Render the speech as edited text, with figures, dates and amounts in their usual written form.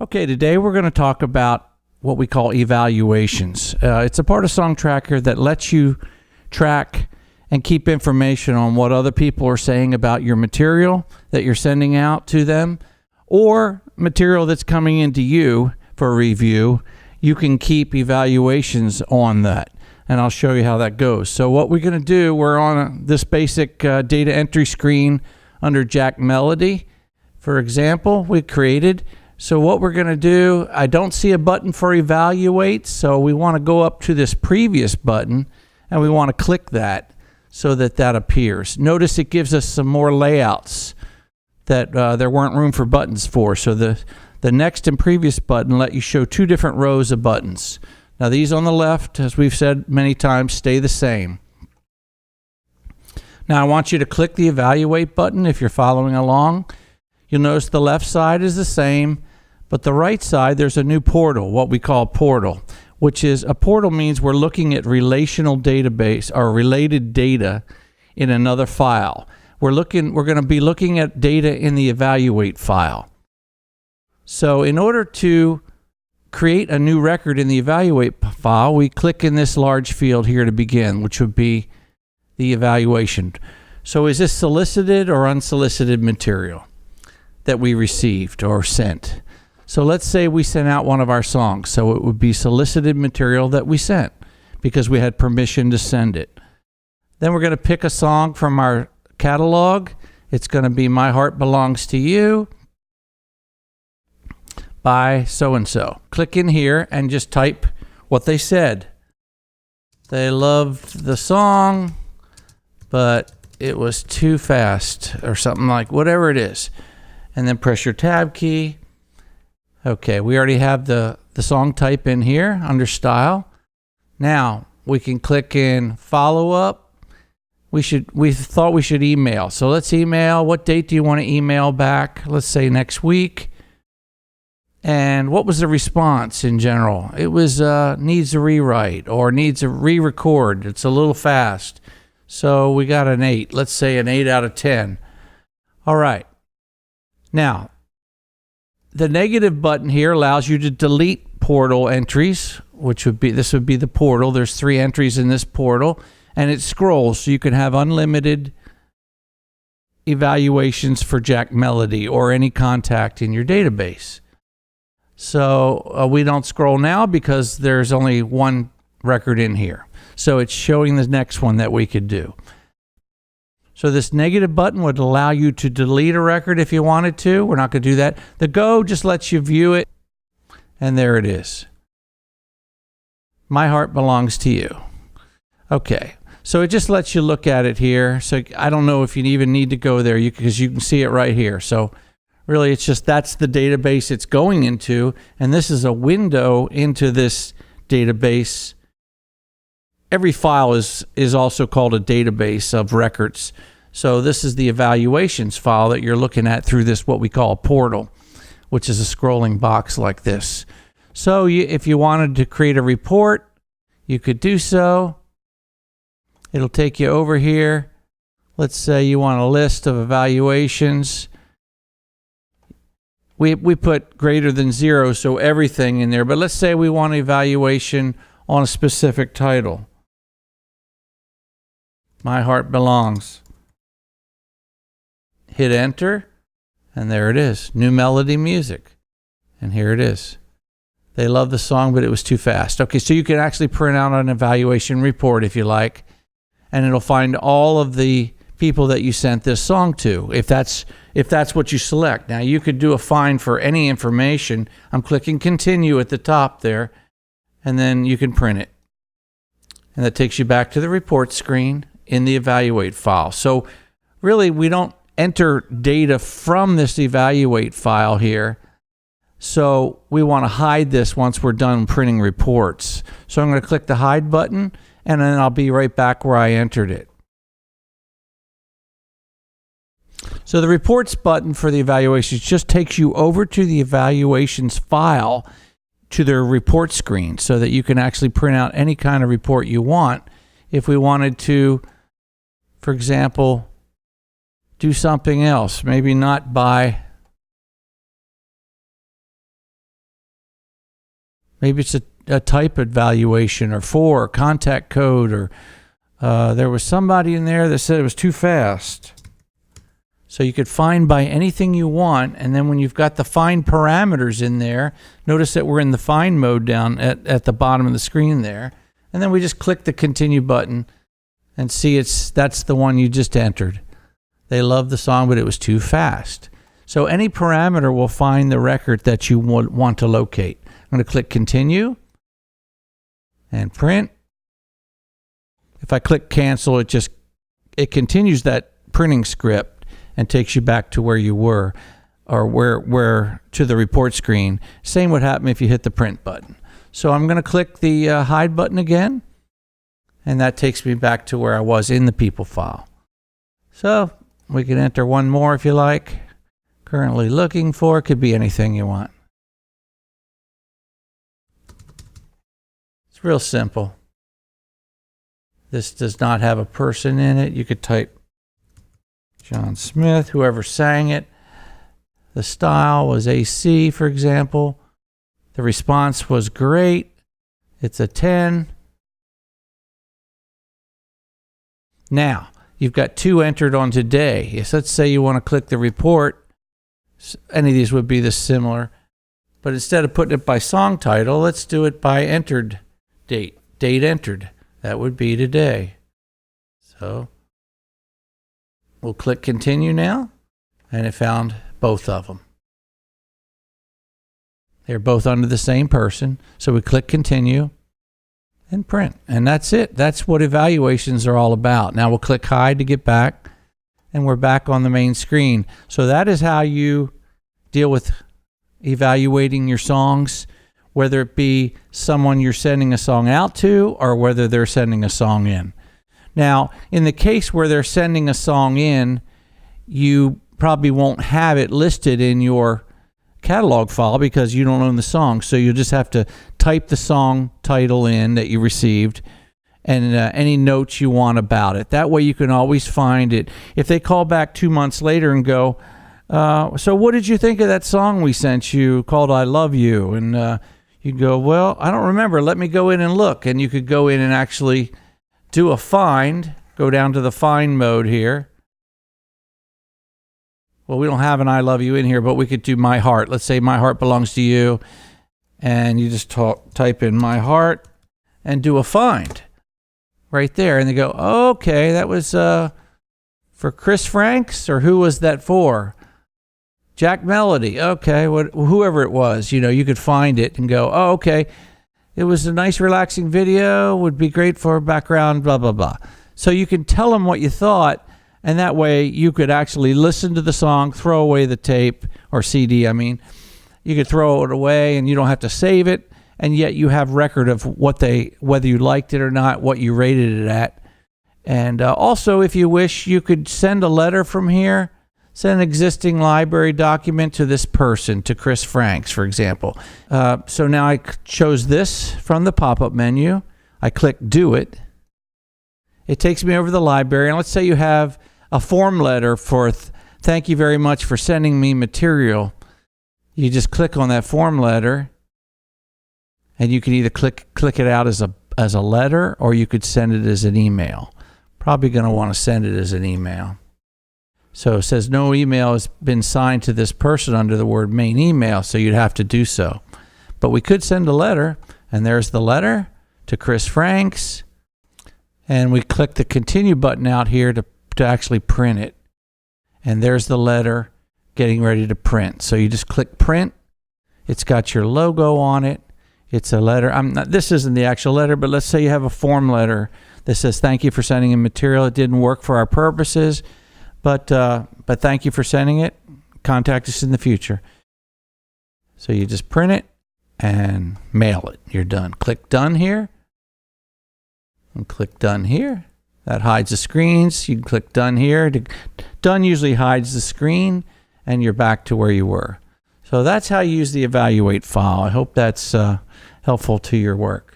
Okay, today we're going to talk about what we call evaluations. It's a part of Songtracker that lets you track and keep information on what other people are saying about your material that you're sending out to them, or material that's coming into you for review. You can keep evaluations on that, and I'll show you how that goes. So what we're going to do, we're on this basic data entry screen under Jack Melody, for example, we created. So what we're going to do, I don't see a button for evaluate, so we want to go up to this previous button and we want to click that so that that appears. Notice it gives us some more layouts that there weren't room for buttons for. So the next and previous button let you show two different rows of buttons. Now these on the left, as we've said many times, stay the same. Now I want you to click the evaluate button if you're following along. You'll notice the left side is the same, but the right side, there's a new portal, what we call portal, which is a portal means we're looking at relational database or related data in another file. We're going to be looking at data in the evaluate file. So in order to create a new record in the evaluate file, we click in this large field here to begin, which would be the evaluation. So is this solicited or unsolicited material that we received or sent? So let's say we sent out one of our songs, so it would be solicited material that we sent because we had permission to send it. Then we're going to pick a song from our catalog. It's going to be My Heart Belongs to You by so-and-so. Click in here and just type what they said. They loved the song, but it was too fast or something, like whatever it is. And then press your tab key. Okay, we already have the song type in here under style. Now we can click in follow up. We thought we should email. So let's email. What date do you want to email back? Let's say next week. And what was the response in general? It was needs a rewrite or needs a re-record. It's a little fast. So we got an 8. Let's say an 8 out of 10. All right. Now, the negative button here allows you to delete portal entries, which would be, this would be the portal. There's 3 entries in this portal, and it scrolls, so you can have unlimited evaluations for Jack Melody or any contact in your database. So we don't scroll now because there's only one record in here. So it's showing the next one that we could do. So this negative button would allow you to delete a record if you wanted to. We're not going to do that. The go just lets you view it, and there it is. My Heart Belongs to You. Okay, so it just lets you look at it here. So I don't know if you even need to go there because you can see it right here. So really it's just that's the database it's going into, and this is a window into this database. Every file is also called a database of records. So this is the evaluations file that you're looking at through this, what we call a portal, which is a scrolling box like this. So if you wanted to create a report, you could do so. It'll take you over here. Let's say you want a list of evaluations. We put greater than 0, so everything in there. But let's say we want an evaluation on a specific title. My Heart Belongs. Hit enter, and there it is. New melody music. And here it is. They love the song, but it was too fast. Okay, so you can actually print out an evaluation report if you like, and it'll find all of the people that you sent this song to, if that's what you select. Now you could do a find for any information. I'm clicking continue at the top there, and then you can print it. And that takes you back to the report screen in the evaluate file. So really we don't enter data from this evaluate file here. So we want to hide this once we're done printing reports. So I'm going to click the hide button, and then I'll be right back where I entered it. So the reports button for the evaluations just takes you over to the evaluations file to their report screen so that you can actually print out any kind of report you want. If we wanted to, for example, do something else, maybe not by Maybe it's a type evaluation or 4, contact code, or there was somebody in there that said it was too fast. So you could find by anything you want, and then when you've got the find parameters in there, notice that we're in the find mode down at the bottom of the screen there, and then we just click the continue button and see that's the one you just entered. They love the song, but it was too fast. So any parameter will find the record that you want to locate. I'm going to click continue and print. If I click cancel, it continues that printing script and takes you back to where you were, or where to the report screen. Same would happen if you hit the print button. So I'm going to click the hide button again, and that takes me back to where I was in the people file. So we can enter one more if you like. Currently looking for, could be anything you want. It's real simple. This does not have a person in it. You could type John Smith, whoever sang it. The style was AC, for example. The response was great. It's a 10. Now, you've got 2 entered on today. Yes, let's say you want to click the report. Any of these would be this similar. But instead of putting it by song title, let's do it by entered date. Date entered. That would be today. So we'll click continue now, and it found both of them. They're both under the same person. So we click continue and print. And that's it. That's what evaluations are all about. Now we'll click hide to get back, and we're back on the main screen. So that is how you deal with evaluating your songs, whether it be someone you're sending a song out to or whether they're sending a song in. Now, in the case where they're sending a song in, you probably won't have it listed in your catalog file because you don't own the song. So you'll just have to type the song title in that you received and any notes you want about it. That way you can always find it. If they call back 2 months later and go, so what did you think of that song we sent you called I Love You? And you go, well, I don't remember. Let me go in and look. And you could go in and actually do a find, go down to the find mode here. Well, we don't have an I Love You in here, but we could do My Heart. Let's say My Heart Belongs to You. And you just type in My Heart and do a find right there. And they go, okay, that was for Chris Franks, or who was that for? Jack Melody. Okay, whoever it was, you could find it and go, oh, okay. It was a nice, relaxing video, would be great for background, blah, blah, blah. So you can tell them what you thought, and that way you could actually listen to the song, throw away the tape, or CD, I mean. You could throw it away, and you don't have to save it, and yet you have record of whether you liked it or not, what you rated it at. And also, if you wish, you could send a letter from here. Send an existing library document to this person, to Chris Franks, for example. So now I chose this from the pop-up menu. I click Do It. It takes me over to the library. And let's say you have a form letter for thank you very much for sending me material. You just click on that form letter, and you can either click it out as a letter, or you could send it as an email. Probably going to want to send it as an email. So it says no email has been signed to this person under the word main email, so you'd have to do so. But we could send a letter, and there's the letter to Chris Franks, and we click the continue button out here to actually print it. And there's the letter getting ready to print. So you just click print. It's got your logo on it. It's a letter. This isn't the actual letter, but let's say you have a form letter that says thank you for sending in material. It didn't work for our purposes. But thank you for sending it. Contact us in the future. So you just print it and mail it. You're done. Click done here. And click done here. That hides the screens. You can click done here. Done usually hides the screen, and you're back to where you were. So that's how you use the evaluate file. I hope that's helpful to your work.